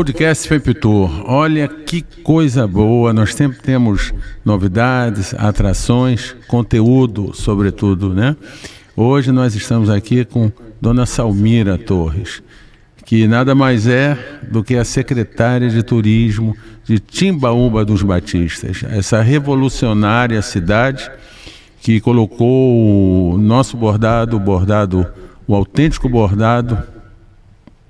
Podcast FEPTUR. Olha que coisa boa, nós sempre temos novidades, atrações, conteúdo, sobretudo, né? Hoje nós estamos aqui com Dona Salmira Torres, que nada mais é do que a secretária de turismo de Timbaúba dos Batistas, essa revolucionária cidade que colocou o nosso bordado, o autêntico bordado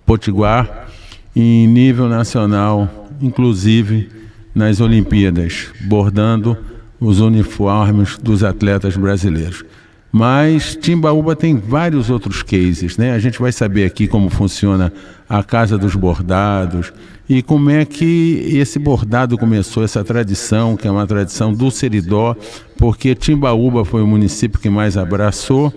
potiguar, em nível nacional, inclusive nas Olimpíadas, bordando os uniformes dos atletas brasileiros. Mas Timbaúba tem vários outros cases, né? A gente vai saber aqui como funciona a Casa dos Bordados e como é que esse bordado começou, essa tradição, que é uma tradição do Seridó, porque Timbaúba foi o município que mais abraçou.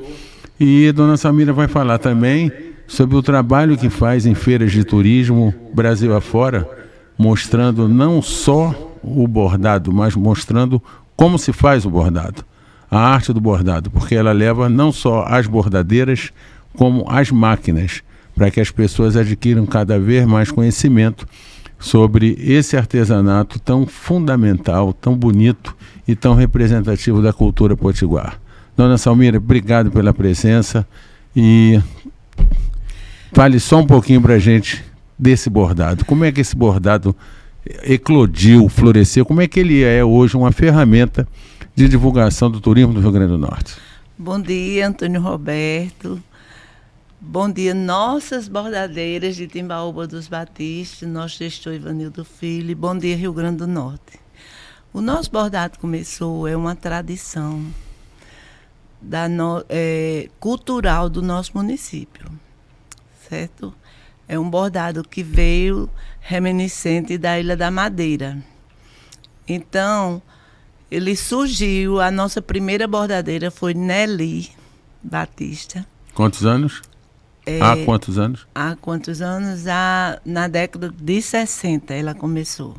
E Dona Salmira vai falar também sobre o trabalho que faz em feiras de turismo Brasil afora, mostrando não só o bordado, mas mostrando como se faz o bordado, a arte do bordado, porque ela leva não só as bordadeiras, como as máquinas, para que as pessoas adquiram cada vez mais conhecimento sobre esse artesanato tão fundamental, tão bonito e tão representativo da cultura potiguar. Dona Salmira, obrigado pela presença e fale só um pouquinho para a gente desse bordado. Como é que esse bordado eclodiu, floresceu? Como é que ele é hoje uma ferramenta de divulgação do turismo do Rio Grande do Norte? Bom dia, Antônio Roberto. Bom dia, nossas bordadeiras de Timbaúba dos Batistas, nosso gestor Ivanildo Filho. Bom dia, Rio Grande do Norte. O nosso bordado começou, é uma tradição cultural do nosso município. Certo? É um bordado que veio reminiscente da Ilha da Madeira. Então, ele surgiu, a nossa primeira bordadeira foi Nelly Batista. Quantos anos? Há quantos anos? Há quantos anos? Na década de 60 ela começou.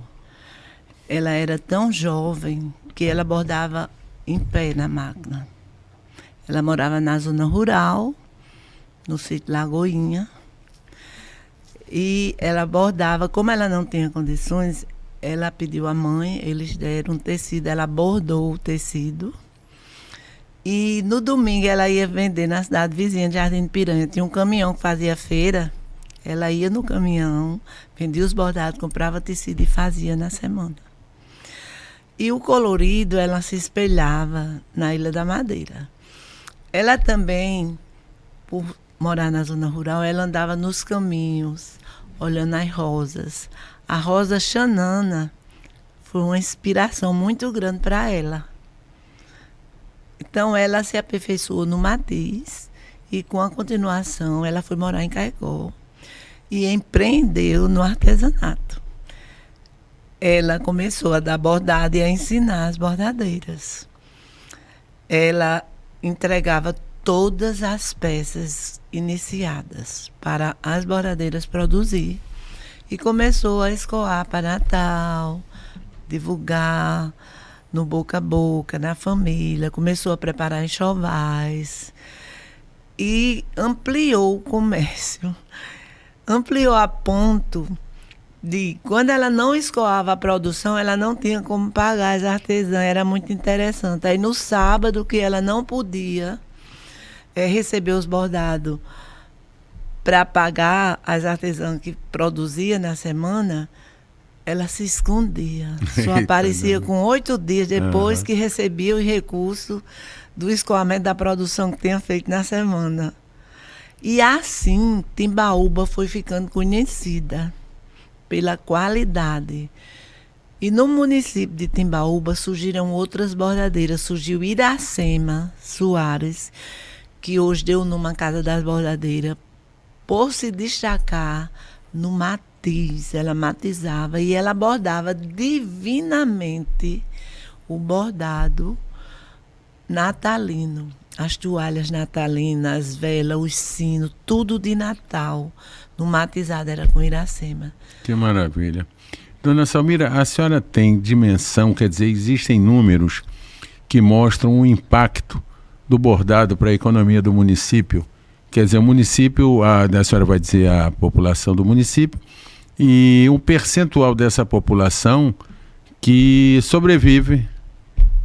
Ela era tão jovem que ela bordava em pé na máquina. Ela morava na zona rural, no sítio Lagoinha, e ela bordava. Como ela não tinha condições, ela pediu à mãe, eles deram um tecido, ela bordou o tecido, e no domingo ela ia vender na cidade vizinha de Jardim de Piranha. Tinha um caminhão que fazia feira, ela ia no caminhão, vendia os bordados, comprava tecido e fazia na semana. E o colorido, ela se espelhava na Ilha da Madeira. Ela também, por morar na zona rural, ela andava nos caminhos, olhando as rosas. A rosa xanana foi uma inspiração muito grande para ela. Então, ela se aperfeiçoou no matiz e, com a continuação, ela foi morar em Caicó e empreendeu no artesanato. Ela começou a dar bordado e a ensinar as bordadeiras. Ela entregava todas as peças iniciadas para as bordadeiras produzir e começou a escoar para Natal, divulgar no boca a boca, na família, começou a preparar enxovais e ampliou o comércio. Ampliou a ponto de, quando ela não escoava a produção, ela não tinha como pagar as artesãs, era muito interessante. Aí no sábado, que ela não podia receber os bordados para pagar as artesãs que produzia na semana, ela se escondia. Só aparecia com 8 dias depois que recebia os recursos do escoamento da produção que tinha feito na semana. E assim, Timbaúba foi ficando conhecida pela qualidade. E no município de Timbaúba surgiram outras bordadeiras. Surgiu Iracema Soares, que hoje deu numa Casa das Bordadeiras, por se destacar no matiz. Ela matizava e ela bordava divinamente o bordado natalino. As toalhas natalinas, as velas, os sinos, tudo de Natal. No matizado era com Iracema. Que maravilha. Dona Salmira, a senhora tem dimensão, quer dizer, existem números que mostram o impacto do bordado para a economia do município. Quer dizer, o município, a senhora vai dizer a população do município, E um percentual dessa população que sobrevive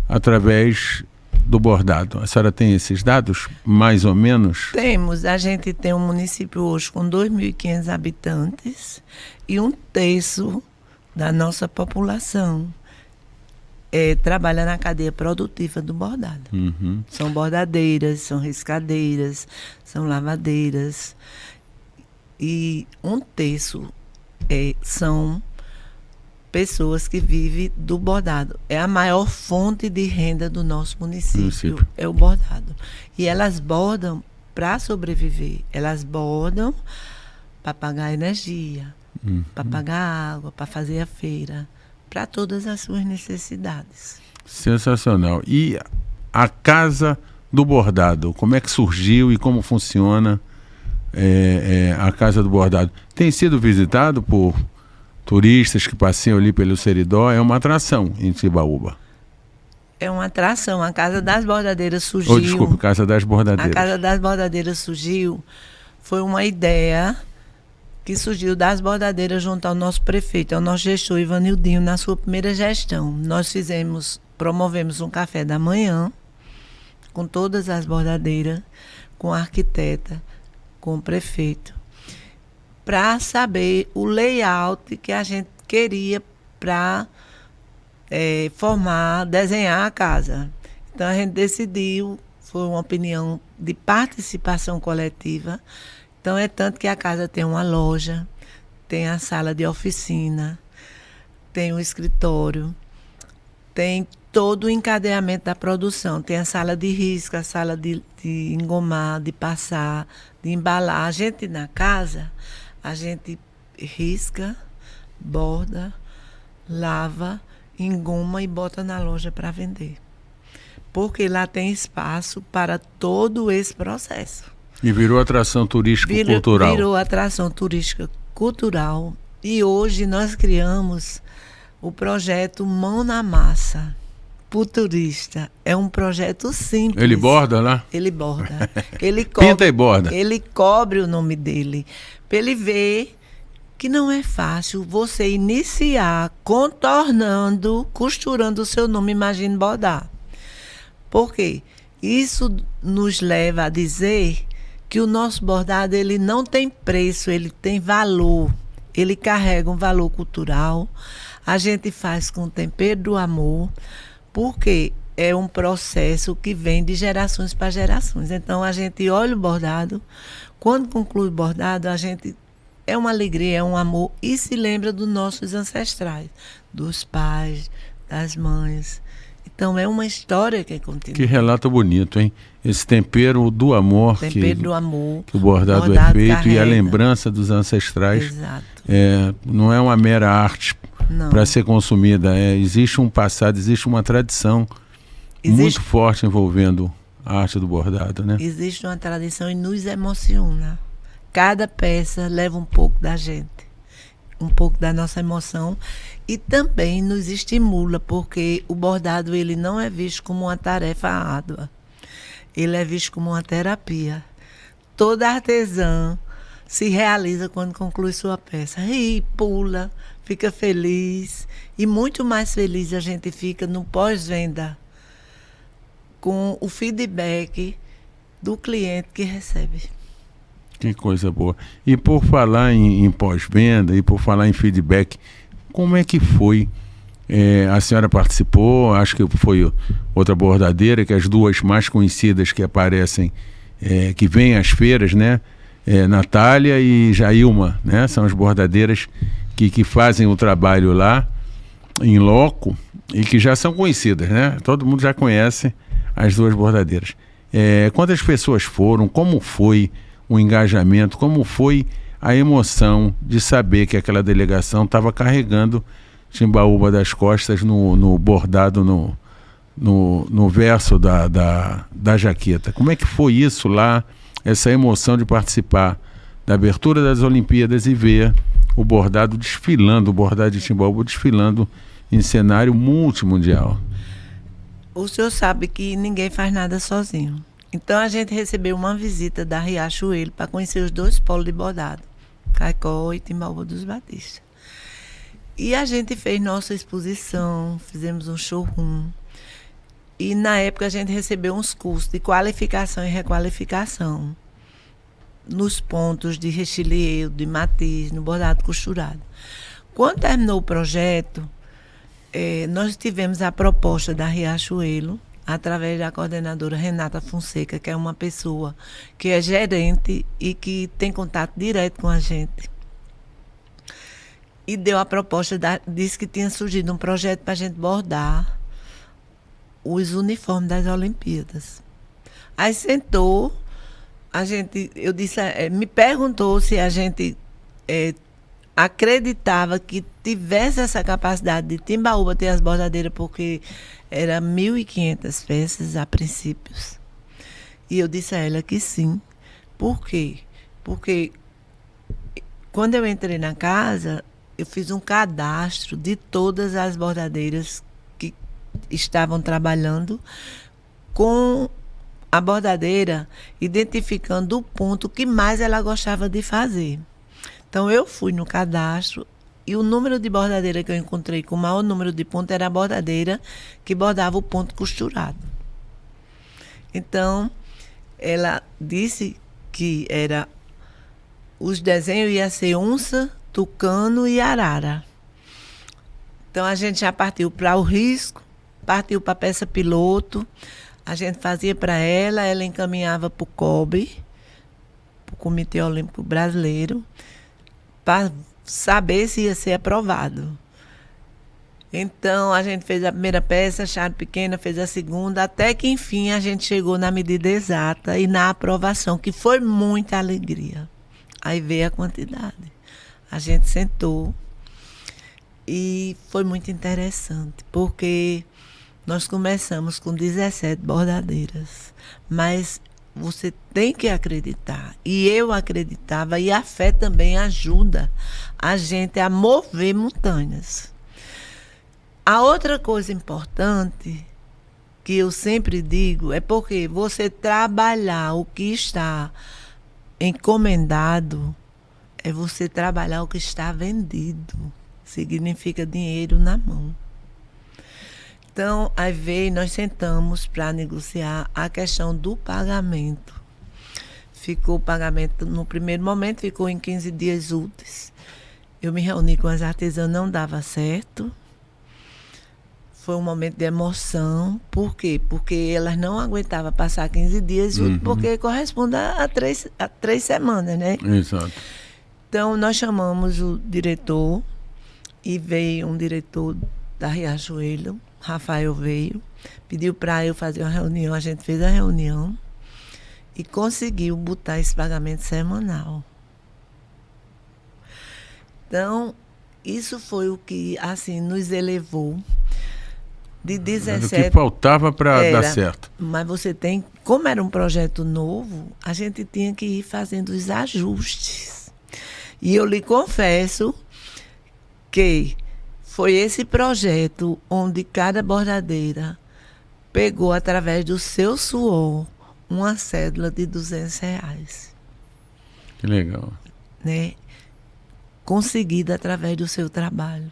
através do bordado. A senhora tem esses dados, mais ou menos? Temos. A gente tem um município hoje com 2.500 habitantes e um terço da nossa população trabalha na cadeia produtiva do bordado. Uhum. São bordadeiras, são riscadeiras, são lavadeiras. E um terço são pessoas que vivem do bordado. É a maior fonte de renda do nosso município. É o bordado. E elas bordam para sobreviver. Elas bordam para pagar energia, para pagar água, para fazer a feira, para todas as suas necessidades. Sensacional. E a Casa do Bordado, como é que surgiu e como funciona a Casa do Bordado? Tem sido visitado por turistas que passeiam ali pelo Seridó? É uma atração em Timbaúba. É uma atração. A Casa das Bordadeiras surgiu... Desculpe, Casa das Bordadeiras. A Casa das Bordadeiras surgiu, foi uma ideia que surgiu das bordadeiras junto ao nosso prefeito, ao nosso gestor Ivanildinho, na sua primeira gestão. Nós promovemos um café da manhã com todas as bordadeiras, com a arquiteta, com o prefeito, para saber o layout que a gente queria para desenhar a casa. Então a gente decidiu, foi uma opinião de participação coletiva. Então é tanto que a casa tem uma loja, tem a sala de oficina, tem o escritório, tem todo o encadeamento da produção. Tem a sala de risca, a sala de engomar, de passar, de embalar. A gente na casa, a gente risca, borda, lava, engoma e bota na loja para vender. Porque lá tem espaço para todo esse processo. E virou atração turístico-cultural. Virou atração turística-cultural. E hoje nós criamos o projeto Mão na Massa para o turista. É um projeto simples. Ele borda lá? Ele borda. Ele Pinta e borda. Ele cobre o nome dele. Para ele ver que não é fácil você iniciar contornando, costurando o seu nome, imagine bordar. Por quê? Isso nos leva a dizer que o nosso bordado ele não tem preço, ele tem valor. Ele carrega um valor cultural. A gente faz com o tempero do amor, porque é um processo que vem de gerações para gerações. Então, a gente olha o bordado, quando conclui o bordado, a gente é uma alegria, é um amor, e se lembra dos nossos ancestrais, dos pais, das mães. Então, é uma história que continua. Que relato bonito, hein? Esse tempero do amor, do amor que o bordado é feito, carrega. E a lembrança dos ancestrais. Exato. Não é uma mera arte para ser consumida. Existe um passado, existe uma tradição muito forte envolvendo a arte do bordado, né? Existe uma tradição e nos emociona. Cada peça leva um pouco da gente, um pouco da nossa emoção, e também nos estimula, porque o bordado ele não é visto como uma tarefa árdua, ele é visto como uma terapia. Toda artesã se realiza quando conclui sua peça, ri, pula, fica feliz, e muito mais feliz a gente fica no pós-venda, com o feedback do cliente que recebe. Que coisa boa. E por falar em pós-venda e por falar em feedback, como é que foi? A senhora participou, acho que foi outra bordadeira, que as duas mais conhecidas que aparecem, que vêm às feiras, né? Natália e Jailma, né? São as bordadeiras que fazem o trabalho lá, em loco, e que já são conhecidas, né? Todo mundo já conhece as duas bordadeiras. Quantas pessoas foram? Como foi o engajamento? Como foi a emoção de saber que aquela delegação estava carregando Timbaúba das costas no bordado, no verso da jaqueta? Como é que foi isso lá, essa emoção de participar da abertura das Olimpíadas e ver o bordado desfilando, o bordado de Timbaúba desfilando em cenário multimundial? O senhor sabe que ninguém faz nada sozinho. Então a gente recebeu uma visita da Riachuelo para conhecer os dois polos de bordado. Caicó e Timbaúba dos Batistas. E a gente fez nossa exposição, fizemos um showroom. E na época a gente recebeu uns cursos de qualificação e requalificação nos pontos de rechilheu, de matiz, no bordado costurado. Quando terminou o projeto, nós tivemos a proposta da Riachuelo, através da coordenadora Renata Fonseca, que é uma pessoa que é gerente e que tem contato direto com a gente. E deu a proposta, disse que tinha surgido um projeto para a gente bordar os uniformes das Olimpíadas. Aí sentou, eu disse, me perguntou se a gente acreditava que tivesse essa capacidade de Timbaúba ter as bordadeiras, porque era 1.500 peças a princípios. E eu disse a ela que sim. Por quê? Porque quando eu entrei na casa, eu fiz um cadastro de todas as bordadeiras que estavam trabalhando com a bordadeira, identificando o ponto que mais ela gostava de fazer. Então, eu fui no cadastro e o número de bordadeira que eu encontrei com o maior número de pontos era a bordadeira que bordava o ponto costurado. Então, ela disse que os desenhos iam ser onça, tucano e arara. Então, a gente já partiu para o risco, partiu para a peça piloto, a gente fazia para ela encaminhava para o COB, para o Comitê Olímpico Brasileiro, para saber se ia ser aprovado. Então, a gente fez a primeira peça, chave pequena, fez a segunda, até que, enfim, a gente chegou na medida exata e na aprovação, que foi muita alegria. Aí veio a quantidade. A gente sentou e foi muito interessante, porque nós começamos com 17 bordadeiras, mas você tem que acreditar. E eu acreditava, e a fé também ajuda a gente a mover montanhas. A outra coisa importante que eu sempre digo é porque você trabalhar o que está encomendado é você trabalhar o que está vendido. Significa dinheiro na mão. Então, aí veio, nós sentamos para negociar a questão do pagamento. Ficou o pagamento, no primeiro momento, ficou em 15 dias úteis. Eu me reuni com as artesãs, não dava certo. Foi um momento de emoção. Por quê? Porque elas não aguentavam passar 15 dias úteis, porque corresponde a 3 semanas, né? Exato. Então, nós chamamos o diretor e veio um diretor da Riachuelo, Rafael veio, pediu para eu fazer uma reunião, a gente fez a reunião e conseguiu botar esse pagamento semanal. Então, isso foi o que, assim, nos elevou de 17... Era o que faltava para dar certo. Mas você tem, como era um projeto novo, a gente tinha que ir fazendo os ajustes. E eu lhe confesso que foi esse projeto onde cada bordadeira pegou, através do seu suor, uma cédula de R$200. Que legal. Né? Conseguida através do seu trabalho.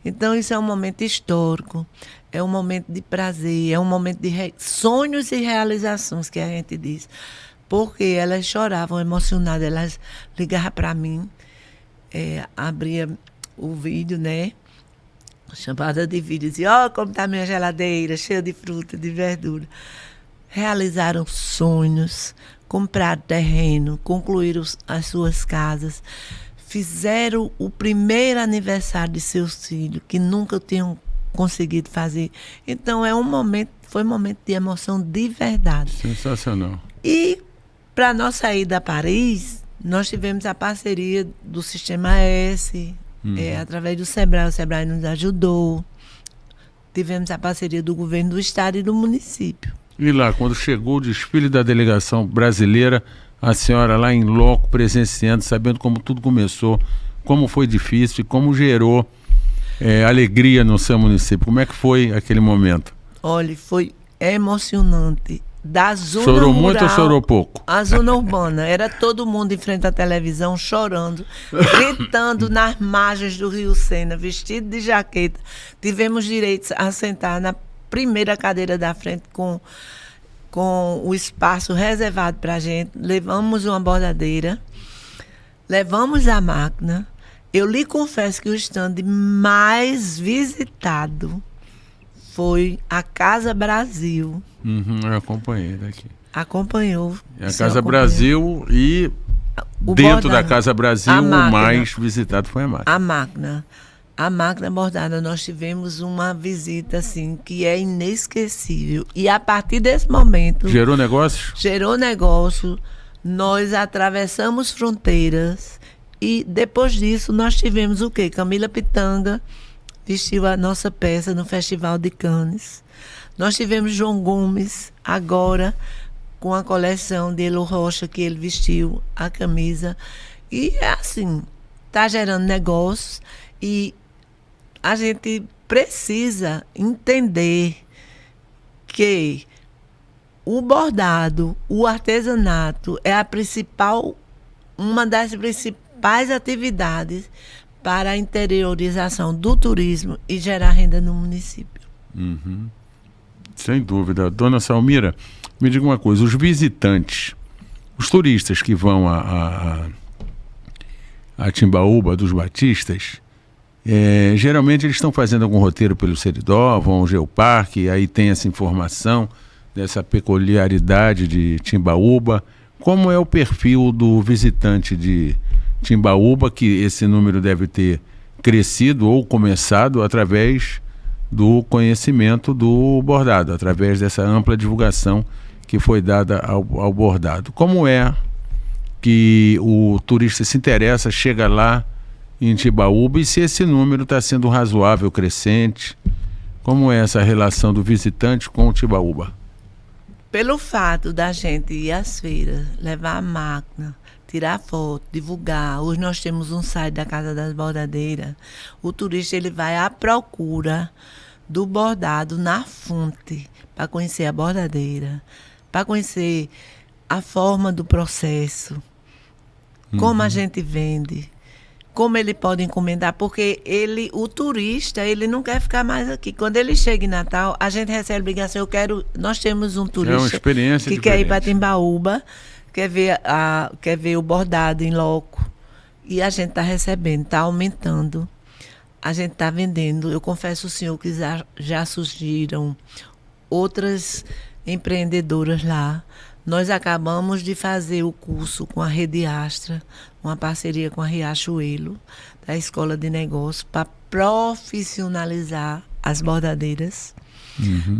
Então, isso é um momento histórico, é um momento de prazer, é um momento de sonhos e realizações, que a gente diz. Porque elas choravam emocionadas, elas ligavam para mim, abria o vídeo, né? Chamada de vídeo, dizia, como está minha geladeira, cheia de fruta, de verdura. Realizaram sonhos, compraram terreno, concluíram as suas casas, fizeram o primeiro aniversário de seus filhos, que nunca tinham conseguido fazer. Então, foi um momento de emoção de verdade. Sensacional. E, para nós sair da Paris, nós tivemos a parceria do Sistema S, através do Sebrae. O Sebrae nos ajudou. Tivemos a parceria do governo do estado e do município. E lá, quando chegou o desfile da delegação brasileira, a senhora lá em loco, presenciando, sabendo como tudo começou, como foi difícil e como gerou alegria no seu município. Como é que foi aquele momento? Olha, foi emocionante. da zona Chorou rural, muito ou chorou pouco? a zona urbana. Era todo mundo em frente à televisão, chorando, gritando nas margens do Rio Sena, vestido de jaqueta. Tivemos direito a sentar na primeira cadeira da frente com o espaço reservado para a gente. Levamos uma bordadeira, levamos a máquina. Eu lhe confesso que o stand mais visitado foi a Casa Brasil. Eu acompanhei daqui. Acompanhou. A Casa Brasil e o dentro bordado, da Casa Brasil o mais visitado foi a máquina. A máquina bordada, nós tivemos uma visita assim que é inesquecível. E a partir desse momento... Gerou negócios? Gerou negócio. Nós atravessamos fronteiras e depois disso nós tivemos o quê? Camila Pitanga vestiu a nossa peça no Festival de Cannes. Nós tivemos João Gomes agora com a coleção de Elo Rocha que ele vestiu a camisa. E é assim, está gerando negócios e a gente precisa entender que o bordado, o artesanato é uma das principais atividades para a interiorização do turismo e gerar renda no município. Sem dúvida. Dona Salmira, me diga uma coisa, os visitantes, os turistas que vão a Timbaúba dos Batistas, geralmente eles estão fazendo algum roteiro pelo Seridó, vão ao Geoparque, aí tem essa informação dessa peculiaridade de Timbaúba. Como é o perfil do visitante de Timbaúba, que esse número deve ter crescido ou começado através do conhecimento do bordado, através dessa ampla divulgação que foi dada ao bordado. Como é que o turista se interessa, chega lá em Timbaúba e se esse número está sendo razoável, crescente? Como é essa relação do visitante com o Timbaúba? Pelo fato da gente ir às feiras, levar a máquina, tirar foto, divulgar. Hoje nós temos um site da Casa das Bordadeiras. O turista ele vai à procura do bordado na fonte para conhecer a bordadeira, para conhecer a forma do processo, como a gente vende, como ele pode encomendar, porque o turista, ele não quer ficar mais aqui. Quando ele chega em Natal, a gente recebe ligação, nós temos um turista uma experiência que diferente. quer ir para Timbaúba, quer ver o bordado em loco, e a gente está recebendo, está aumentando, a gente está vendendo. Eu confesso ao senhor que já surgiram outras empreendedoras lá. Nós acabamos de fazer o curso com a Rede Astra, uma parceria com a Riachuelo, da Escola de Negócios, para profissionalizar as bordadeiras,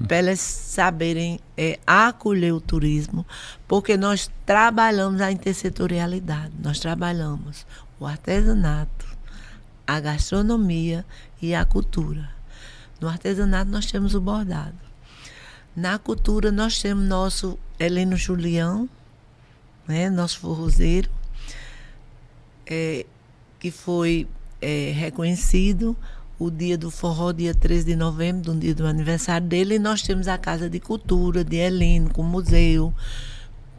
para elas saberem acolher o turismo, porque nós trabalhamos a intersetorialidade, nós trabalhamos o artesanato, a gastronomia e a cultura. No artesanato nós temos o bordado. Na cultura nós temos nosso Heleno Julião, né, nosso forrozeiro, que foi reconhecido o dia do forró, dia 13 de novembro, do dia do aniversário dele, e nós temos a Casa de Cultura de Heleno, com o museu,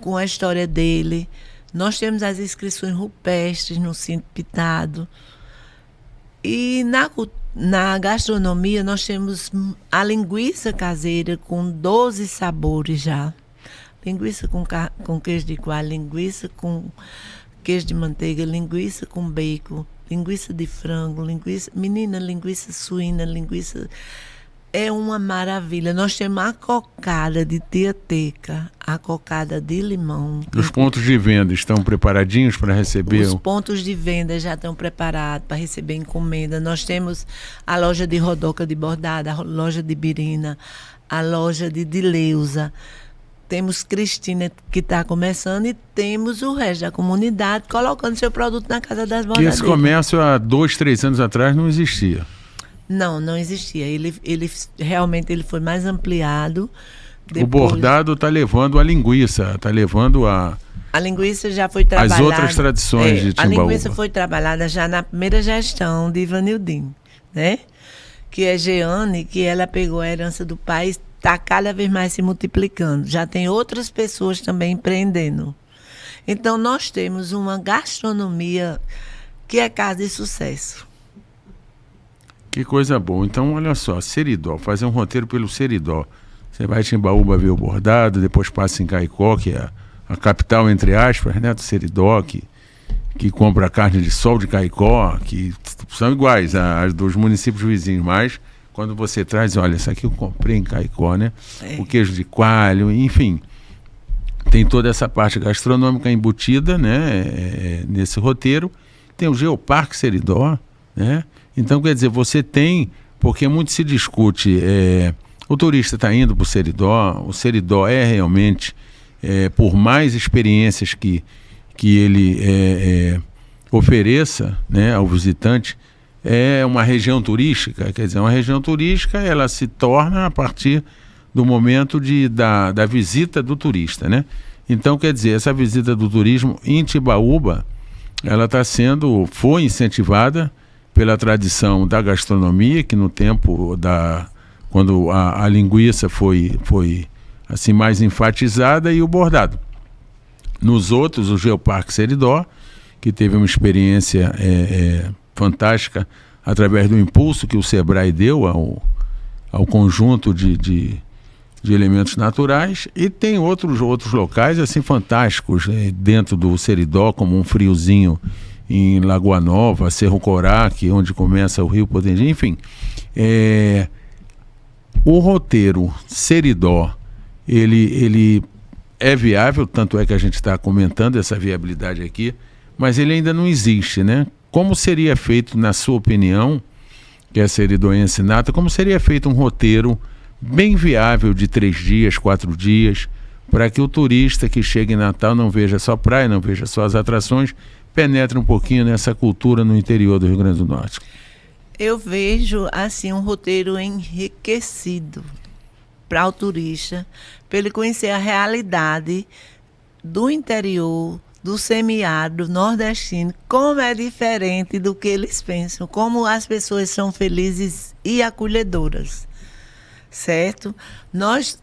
com a história dele. Nós temos as inscrições rupestres no Cinto Pitado. E na gastronomia nós temos a linguiça caseira com 12 sabores já. Linguiça com queijo de coalho, linguiça com queijo de manteiga, linguiça com bacon, linguiça de frango, linguiça suína, linguiça... É uma maravilha. Nós temos a cocada de tiateca, a cocada de limão. Os pontos de venda estão preparadinhos para receber? Os pontos de venda já estão preparados para receber encomenda. Nós temos a loja de Rodoca de Bordada, a loja de Birina, a loja de Dileuza. Temos Cristina, que está começando, e temos o resto da comunidade colocando seu produto na Casa das Bordadeiras. Que esse comércio há 2, 3 anos atrás não existia. Não existia. Ele realmente foi mais ampliado. Depois... O bordado está levando a linguiça, está levando a... A linguiça já foi trabalhada... As outras tradições de Timbaúba. A linguiça foi trabalhada já na primeira gestão de Ivanildinho, né? Que é Jeane, que ela pegou a herança do pai, está cada vez mais se multiplicando. Já tem outras pessoas também empreendendo. Então, nós temos uma gastronomia que é casa de sucesso. Que coisa boa. Então, olha só, Seridó, fazer um roteiro pelo Seridó. Você vai em Timbaúba ver o bordado, depois passa em Caicó, que é a capital, entre aspas, né, do Seridó, que compra carne de sol de Caicó, que são iguais às dos municípios vizinhos, mas quando você traz, olha, isso aqui eu comprei em Caicó, né? O queijo de coalho, enfim, tem toda essa parte gastronômica embutida, né, nesse roteiro. Tem o Geoparque Seridó, né? Então, quer dizer, você tem, porque muito se discute, o turista está indo para o Seridó é realmente, por mais experiências que ele ofereça, né, ao visitante, é uma região turística. Quer dizer, uma região turística, ela se torna a partir do momento da visita do turista, né? Então, quer dizer, essa visita do turismo em Timbaúba, ela foi incentivada pela tradição da gastronomia, que no tempo quando a linguiça foi assim mais enfatizada, e o bordado. Nos outros, o Geoparque Seridó, que teve uma experiência fantástica através do impulso que o Sebrae deu ao conjunto de elementos naturais, e tem outros locais assim fantásticos, dentro do Seridó, como um friozinho em Lagoa Nova, Cerro Coraque, onde começa o Rio Potengi, enfim. O roteiro Seridó, ele é viável, tanto é que a gente está comentando essa viabilidade aqui, mas ele ainda não existe, né? Como seria feito, na sua opinião, que é seridoense nata, como seria feito um roteiro bem viável de 3 dias, 4 dias, para que o turista que chega em Natal não veja só praia, não veja só as atrações, penetre um pouquinho nessa cultura no interior do Rio Grande do Norte? Eu vejo assim um roteiro enriquecido para o turista, para ele conhecer a realidade do interior, do semiárido nordestino, como é diferente do que eles pensam, como as pessoas são felizes e acolhedoras, certo? Nós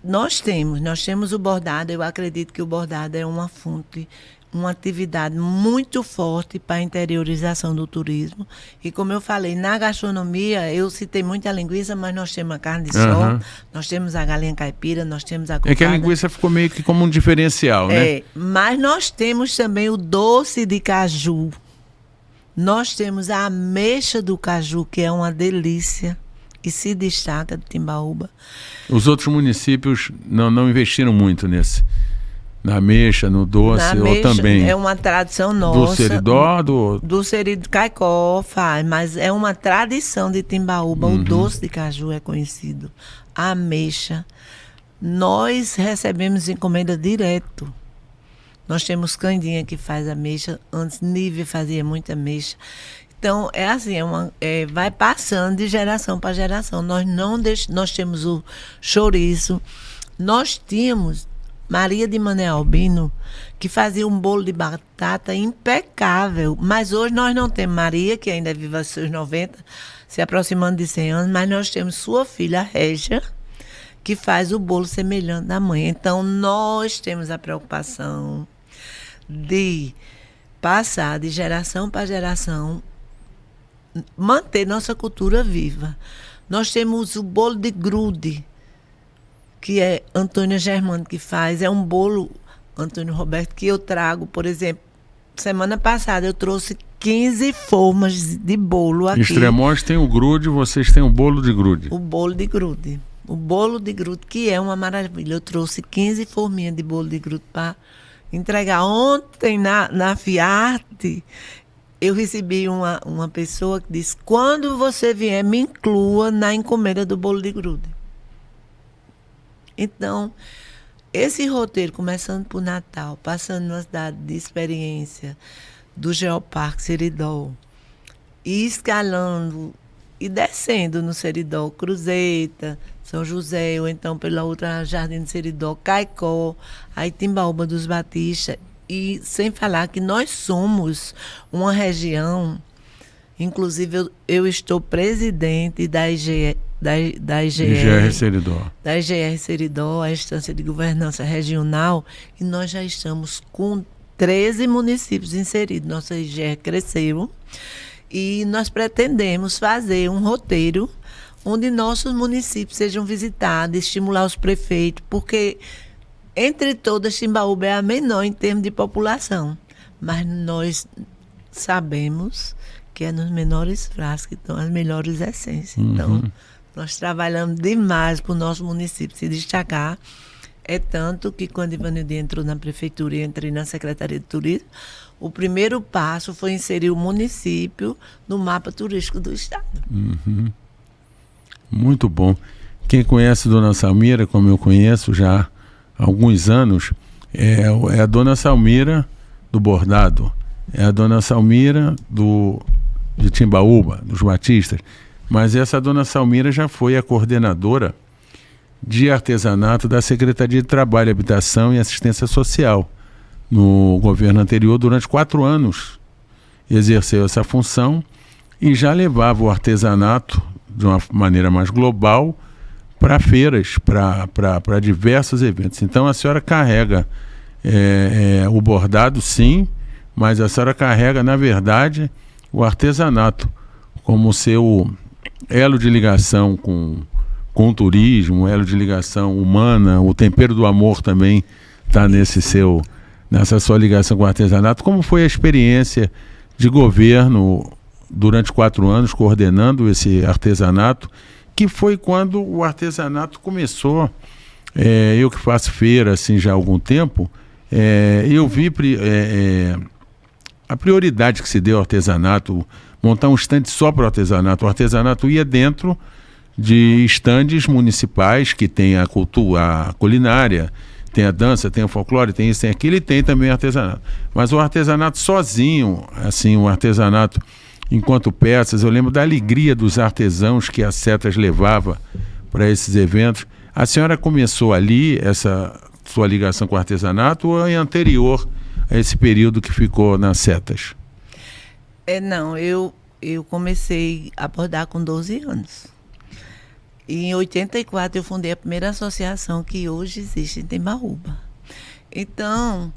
temos o bordado. Eu acredito que o bordado é uma fonte, uma atividade muito forte para a interiorização do turismo. E como eu falei, na gastronomia, eu citei muito a linguiça, mas nós temos a carne de sol, nós temos a galinha caipira, nós temos a cocada. É que a linguiça ficou meio que como um diferencial, né? Mas nós temos também o doce de caju. Nós temos a ameixa do caju, que é uma delícia e se destaca de Timbaúba. Os outros municípios não investiram muito na ameixa, no doce, ou também? É uma tradição nossa. Do Seridó? Do Seridó, Caicó faz, mas é uma tradição de Timbaúba. O doce de caju é conhecido. A ameixa. Nós recebemos encomenda direto. Nós temos Candinha que faz ameixa. Antes, Nível fazia muita ameixa. Então, é assim, vai passando de geração para geração. Nós temos o chouriço. Nós tínhamos Maria de Mané Albino, que fazia um bolo de batata impecável. Mas hoje nós não temos Maria, que ainda vive aos seus 90, se aproximando de 100 anos, mas nós temos sua filha, Régia, que faz o bolo semelhante da mãe. Então, nós temos a preocupação de passar de geração para geração, manter nossa cultura viva. Nós temos o bolo de grude, que é Antônia Germano que faz. É um bolo, Antônio Roberto, que eu trago, por exemplo, semana passada eu trouxe 15 formas de bolo aqui. Extremóis tem o grude, vocês têm o bolo de grude. O bolo de grude. O bolo de grude, que é uma maravilha. Eu trouxe 15 forminhas de bolo de grude para entregar. Ontem, na Fiarte, eu recebi uma pessoa que disse: quando você vier, me inclua na encomenda do bolo de grude. Então, esse roteiro, começando por Natal, passando numa cidade de experiência do Geoparque Seridó, e escalando e descendo no Seridó, Cruzeta, São José, ou então pela outra Jardim do Seridó, Caicó, aí Timbaúba dos Batistas, e sem falar que nós somos uma região, inclusive eu estou presidente da da IGR Seridó. Da IGR Seridó, a Instância de Governança Regional, e nós já estamos com 13 municípios inseridos. Nossa IGR cresceu e nós pretendemos fazer um roteiro onde nossos municípios sejam visitados, estimular os prefeitos, porque entre todas, Timbaúba é a menor em termos de população, mas nós sabemos que é nos menores frascos que estão as melhores essências. Então, nós trabalhamos demais para o nosso município se destacar. É tanto que quando Ivanildo entrou na prefeitura e entrei na Secretaria de Turismo, o primeiro passo foi inserir o município no mapa turístico do estado. Muito bom. Quem conhece a Dona Salmira, como eu conheço já há alguns anos, é a Dona Salmira do bordado, é a Dona Salmira de Timbaúba, dos Batistas. Mas essa Dona Salmira já foi a coordenadora de artesanato da Secretaria de Trabalho, Habitação e Assistência Social no governo anterior. Durante 4 anos exerceu essa função e já levava o artesanato de uma maneira mais global para feiras, para diversos eventos. Então a senhora carrega o bordado, sim, mas a senhora carrega, na verdade, o artesanato como seu elo de ligação com o turismo, elo de ligação humana. O tempero do amor também está nessa sua ligação com o artesanato. Como foi a experiência de governo durante 4 anos coordenando esse artesanato, que foi quando o artesanato começou? Eu que faço feira assim já há algum tempo, eu vi a prioridade que se deu ao artesanato, montar um estande só para o artesanato. O artesanato ia dentro de estandes municipais que tem a cultura, a culinária, tem a dança, tem o folclore, tem isso, tem aquilo, e tem também o artesanato. Mas o artesanato sozinho, assim, o artesanato enquanto peças, eu lembro da alegria dos artesãos que a Setas levava para esses eventos. A senhora começou ali essa sua ligação com o artesanato ou é anterior a esse período que ficou nas Setas? Não, eu comecei a bordar com 12 anos. E em 84 eu fundei a primeira associação que hoje existe em Timbaúba. Então,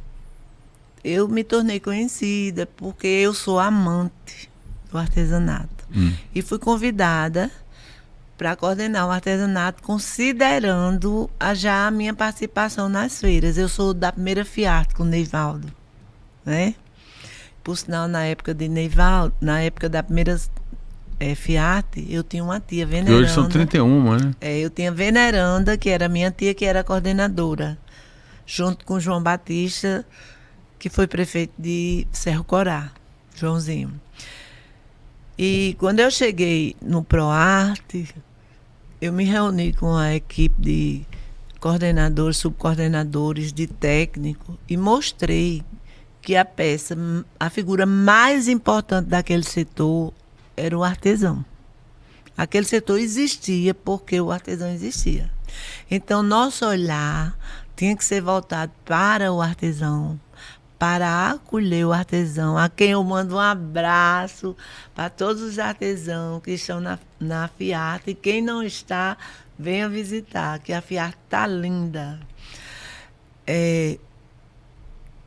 eu me tornei conhecida porque eu sou amante do artesanato. E fui convidada para coordenar o artesanato, considerando já a minha participação nas feiras. Eu sou da primeira Fiarte com o Neivaldo, né? Por sinal, na época de Neivaldo, na época da primeira Fiarte, eu tinha uma tia veneranda. E hoje são 31, né? Eu tinha veneranda, que era minha tia, que era coordenadora, junto com João Batista, que foi prefeito de Cerro Corá, Joãozinho. E quando eu cheguei no ProArte, eu me reuni com a equipe de coordenadores, subcoordenadores, de técnico, e mostrei que a figura mais importante daquele setor era o artesão. Aquele setor existia porque o artesão existia. Então, nosso olhar tinha que ser voltado para o artesão, para acolher o artesão, a quem eu mando um abraço, para todos os artesãos que estão na Fiarte, e quem não está, venha visitar, que a Fiarte está linda.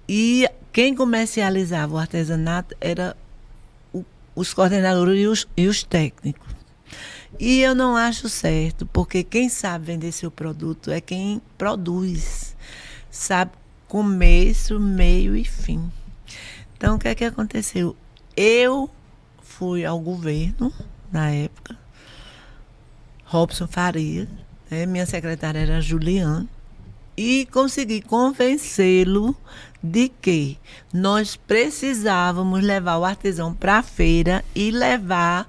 E quem comercializava o artesanato era os coordenadores e os técnicos. E eu não acho certo, porque quem sabe vender seu produto é quem produz, sabe começo, meio e fim. Então, o que é que aconteceu? Eu fui ao governo, na época, Robson Faria, minha secretária era Juliana, e consegui convencê-lo de que nós precisávamos levar o artesão para a feira e levar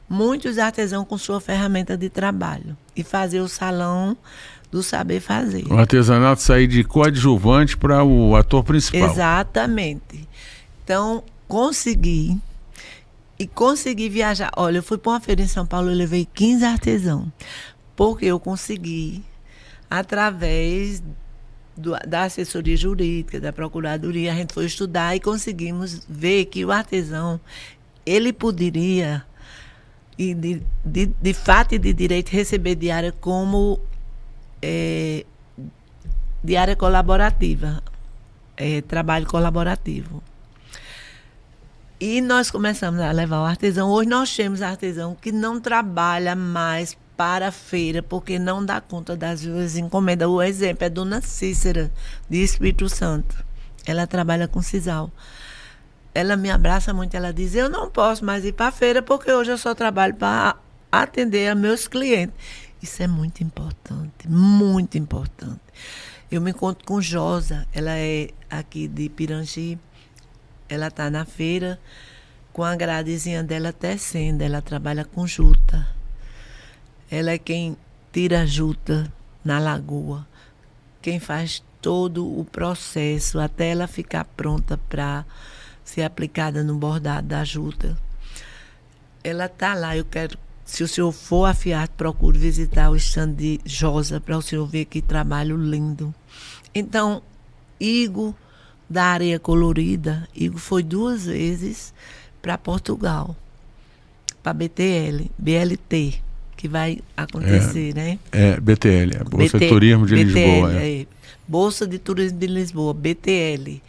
muitos artesãos com sua ferramenta de trabalho e fazer o salão do saber fazer. O artesanato sair de coadjuvante para o ator principal. Exatamente. Então, consegui viajar. Olha, eu fui para uma feira em São Paulo, eu levei 15 artesãos, porque eu consegui, através da assessoria jurídica, da procuradoria, a gente foi estudar e conseguimos ver que o artesão, ele poderia e de fato e de direito receber diária como diária colaborativa, trabalho colaborativo. E nós começamos a levar o artesão. Hoje nós temos artesão que não trabalha mais para a feira, porque não dá conta das encomendas. O exemplo é Dona Cícera, de Espírito Santo. Ela trabalha com sisal. Ela me abraça muito, ela diz, eu não posso mais ir para a feira, porque hoje eu só trabalho para atender a meus clientes. Isso é muito importante, muito importante. Eu me encontro com Josa, ela é aqui de Pirangi. Ela está na feira com a gradezinha dela tecendo. Ela trabalha com juta. Ela é quem tira a juta na lagoa. Quem faz todo o processo até ela ficar pronta para ser aplicada no bordado da juta. Ela está lá. Eu quero, se o senhor for afiar, procure visitar o stand de Josa para o senhor ver que trabalho lindo. Então, Igor, da Areia Colorida, Igor foi 2 vezes para Portugal, para BLT, que vai acontecer, né? BTL, a Bolsa de Turismo de Lisboa. Bolsa de Turismo de Lisboa, BTL.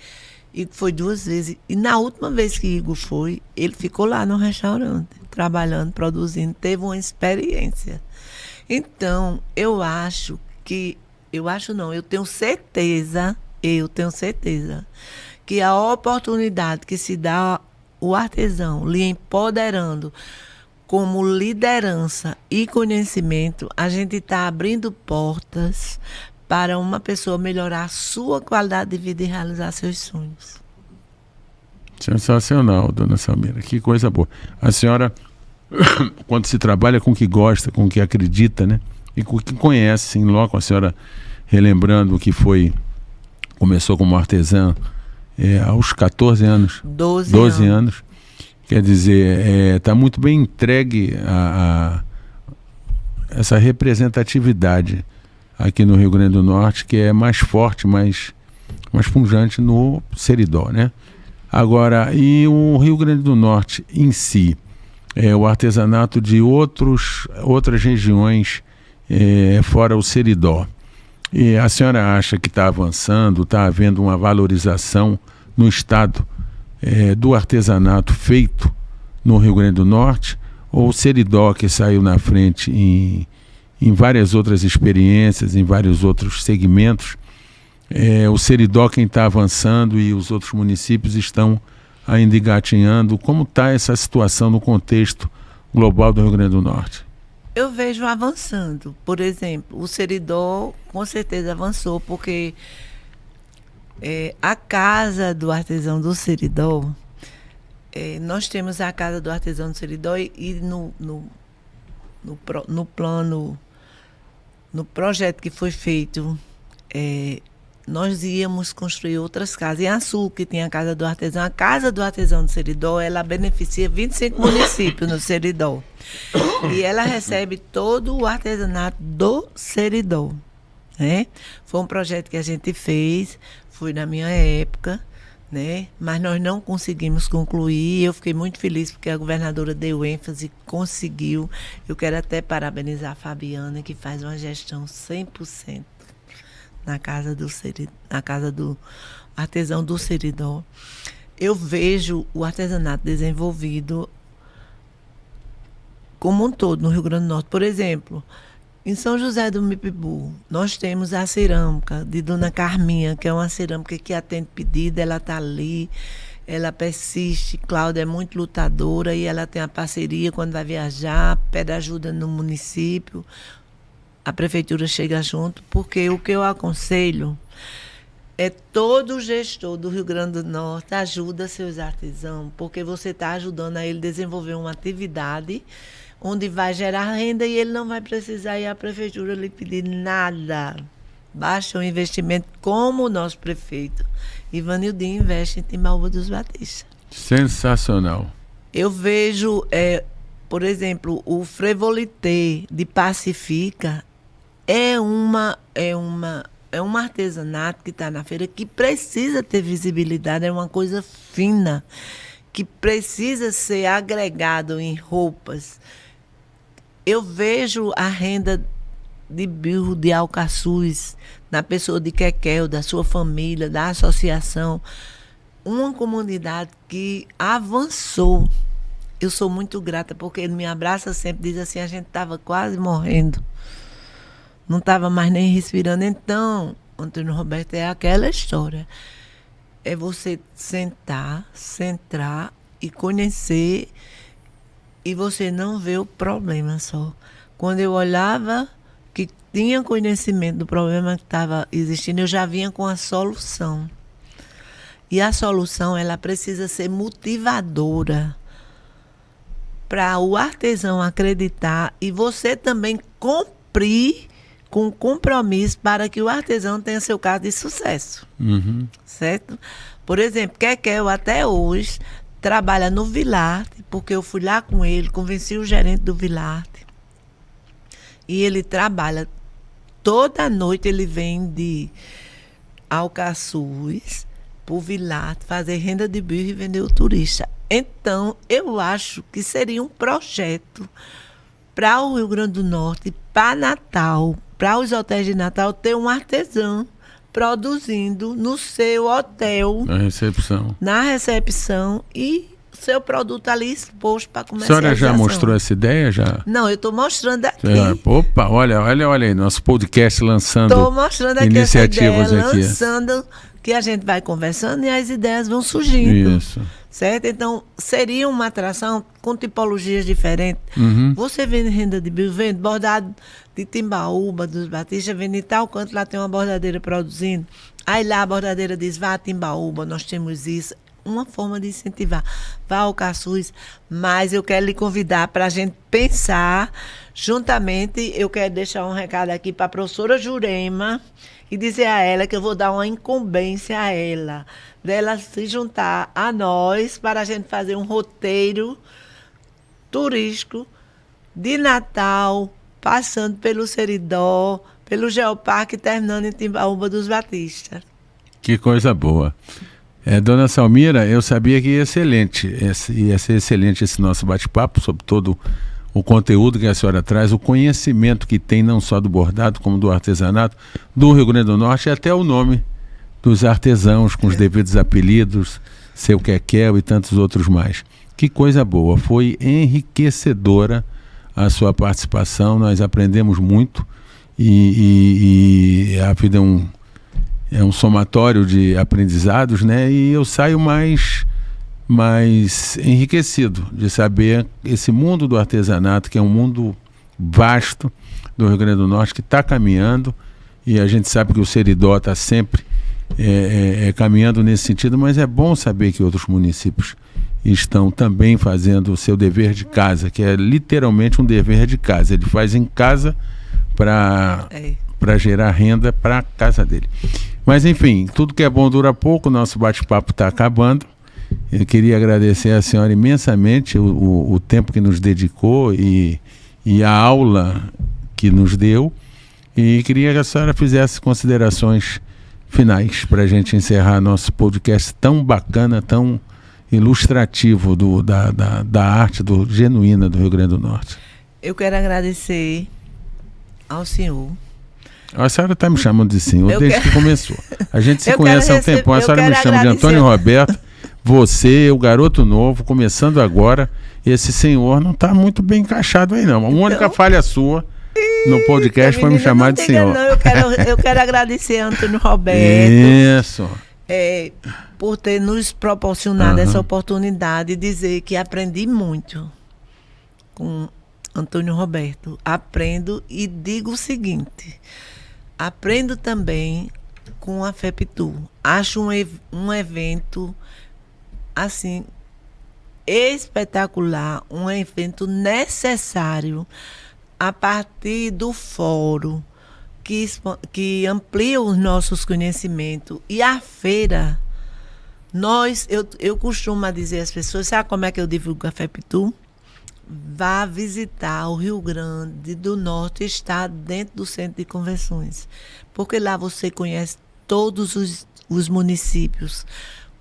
Igor foi 2 vezes. E na última vez que Igor foi, ele ficou lá no restaurante, trabalhando, produzindo, teve uma experiência. Então, eu tenho certeza que a oportunidade que se dá o artesão lhe empoderando como liderança e conhecimento, a gente está abrindo portas para uma pessoa melhorar a sua qualidade de vida e realizar seus sonhos. Sensacional, dona Samira, que coisa boa. A senhora, quando se trabalha com o que gosta, com o que acredita, né? E com o que conhece, em loco, a senhora relembrando o que foi, começou como artesã aos 14 anos. 12 anos. Quer dizer, está muito bem entregue a essa representatividade aqui no Rio Grande do Norte, que é mais forte, mais pungente no Seridó, né? Agora, e o Rio Grande do Norte em si, o artesanato de outras regiões fora o Seridó. E a senhora acha que está avançando, está havendo uma valorização no estado do artesanato feito no Rio Grande do Norte? Ou o Seridó, que saiu na frente em várias outras experiências, em vários outros segmentos, o Seridó quem está avançando e os outros municípios estão ainda engatinhando? Como está essa situação no contexto global do Rio Grande do Norte? Eu vejo avançando. Por exemplo, o Seridó com certeza avançou, porque a Casa do Artesão do Seridó, nós temos a Casa do Artesão do Seridó e no plano, no projeto que foi feito, nós íamos construir outras casas. Em Açu, que tem a Casa do Artesão, a Casa do Artesão do Seridó, ela beneficia 25 municípios no Seridó. E ela recebe todo o artesanato do Seridó, né? Foi um projeto que a gente fez, foi na minha época, né? Mas nós não conseguimos concluir. Eu fiquei muito feliz porque a governadora deu ênfase, conseguiu. Eu quero até parabenizar a Fabiana, que faz uma gestão 100% na Casa do Artesão do Seridó. Eu vejo o artesanato desenvolvido como um todo no Rio Grande do Norte. Por exemplo, em São José do Mipibu, nós temos a cerâmica de Dona Carminha, que é uma cerâmica que atende pedido, ela está ali, ela persiste. Cláudia é muito lutadora e ela tem a parceria quando vai viajar, pede ajuda no município. A prefeitura chega junto, porque o que eu aconselho é todo gestor do Rio Grande do Norte ajuda seus artesãos, porque você está ajudando a ele desenvolver uma atividade onde vai gerar renda e ele não vai precisar ir à prefeitura lhe pedir nada. Basta um investimento como o nosso prefeito Ivanildinho investe em Timbaúba dos Batistas. Sensacional. Eu vejo, por exemplo, o Frevolité de Pacifica é um artesanato que está na feira que precisa ter visibilidade, é uma coisa fina, que precisa ser agregado em roupas, eu vejo a renda de birro de Alcaçuz na pessoa de Kekel, da sua família, da associação. Uma comunidade que avançou. Eu sou muito grata, porque ele me abraça sempre, diz assim, a gente estava quase morrendo. Não estava mais nem respirando. Então, Antônio Roberto, é aquela história. É você sentar, centrar e conhecer, e você não vê o problema só. Quando eu olhava que tinha conhecimento do problema que estava existindo, eu já vinha com a solução. E a solução, ela precisa ser motivadora para o artesão acreditar e você também cumprir com compromisso para que o artesão tenha seu caso de sucesso. Uhum. Certo? Por exemplo, Kekel até hoje trabalha no Vilarte, porque eu fui lá com ele, convenci o gerente do Vilarte. E ele trabalha toda noite, ele vem de Alcaçuz para o Vilarte fazer renda de birro e vender o turista. Então, eu acho que seria um projeto para o Rio Grande do Norte, para Natal, para os hotéis de Natal, ter um artesão produzindo no seu hotel. Na recepção e seu produto ali exposto para comercialização. A senhora já mostrou essa ideia? Já? Não, eu estou mostrando aqui. Opa, olha aí, nosso podcast lançando iniciativas. Estou mostrando aqui iniciativas essa ideia, lançando, que a gente vai conversando e as ideias vão surgindo. Isso. Certo? Então, seria uma atração com tipologias diferentes. Uhum. Você vende renda de birro, vende bordado de Timbaúba, dos Batistas, vende em tal canto, lá tem uma bordadeira produzindo. Aí lá a bordadeira diz, vá a Timbaúba, nós temos isso. Uma forma de incentivar. Vá ao Caçuz, mas eu quero lhe convidar para a gente pensar juntamente. Eu quero deixar um recado aqui para a professora Jurema e dizer a ela que eu vou dar uma incumbência a ela, dela se juntar a nós para a gente fazer um roteiro turístico de Natal, passando pelo Seridó, pelo Geoparque e terminando em Timbaúba dos Batistas. Que coisa boa. Dona Salmira, eu sabia que ia ser excelente esse nosso bate-papo sobre todo o conteúdo que a senhora traz, o conhecimento que tem não só do bordado, como do artesanato do Rio Grande do Norte, e até o nome dos artesãos com os devidos apelidos, Seu Kekel e tantos outros mais. Que coisa boa, foi enriquecedora a sua participação, nós aprendemos muito e a vida é um somatório de aprendizados, né? E eu saio mais enriquecido de saber esse mundo do artesanato, que é um mundo vasto do Rio Grande do Norte, que está caminhando, e a gente sabe que o Seridó está sempre caminhando nesse sentido, mas é bom saber que outros municípios estão também fazendo o seu dever de casa, que é literalmente um dever de casa. Ele faz em casa para gerar renda para a casa dele. Mas enfim, tudo que é bom dura pouco, o nosso bate-papo está acabando. Eu queria agradecer à senhora imensamente o tempo que nos dedicou e a aula que nos deu, e queria que a senhora fizesse considerações finais para a gente encerrar nosso podcast tão bacana, tão ilustrativo da arte genuína do Rio Grande do Norte. Eu quero agradecer ao senhor. A senhora está me chamando de senhor desde que começou. A gente se conhece há um tempão. A senhora me chama de Antônio Roberto. Você, o garoto novo, começando agora. Esse senhor não está muito bem encaixado aí, não. A única falha sua no podcast foi me chamar de senhor. Eu quero agradecer a Antônio Roberto. Isso. Por ter nos proporcionado essa oportunidade de dizer que aprendi muito com Antônio Roberto. Aprendo e digo o seguinte: aprendo também com a FEPTU. Acho um evento assim espetacular, um evento necessário a partir do fórum que amplia os nossos conhecimentos. E a feira, eu costumo dizer às pessoas, sabe como é que eu divulgo a FEPTU? Vá visitar o Rio Grande do Norte, está dentro do centro de convenções, porque lá você conhece todos os municípios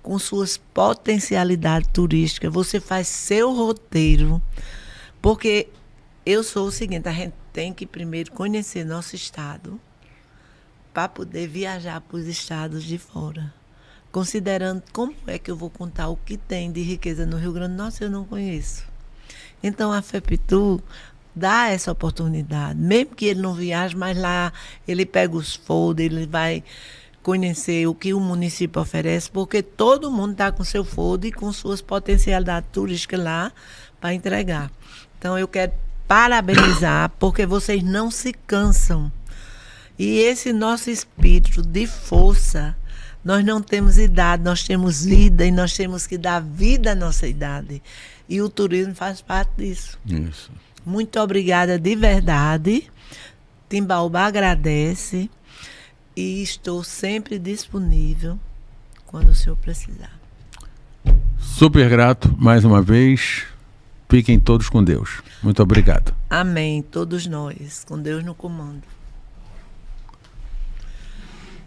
com suas potencialidades turísticas, você faz seu roteiro, porque Eu sou o seguinte, a gente tem que primeiro conhecer nosso estado para poder viajar para os estados de fora. Considerando como é que eu vou contar o que tem de riqueza no Rio Grande do Norte, eu não conheço. Então a FEPTU dá essa oportunidade, mesmo que ele não viaje, mas lá ele pega os folders, ele vai conhecer o que o município oferece, porque todo mundo está com seu folder e com suas potencialidades turísticas lá para entregar. Então eu quero parabenizar, porque vocês não se cansam. E esse nosso espírito de força, nós não temos idade, nós temos vida e nós temos que dar vida à nossa idade. E o turismo faz parte disso. Isso. Muito obrigada de verdade. Timbaúba agradece e estou sempre disponível quando o senhor precisar. Super grato mais uma vez. Fiquem todos com Deus. Muito obrigado. Amém. Todos nós, com Deus no comando.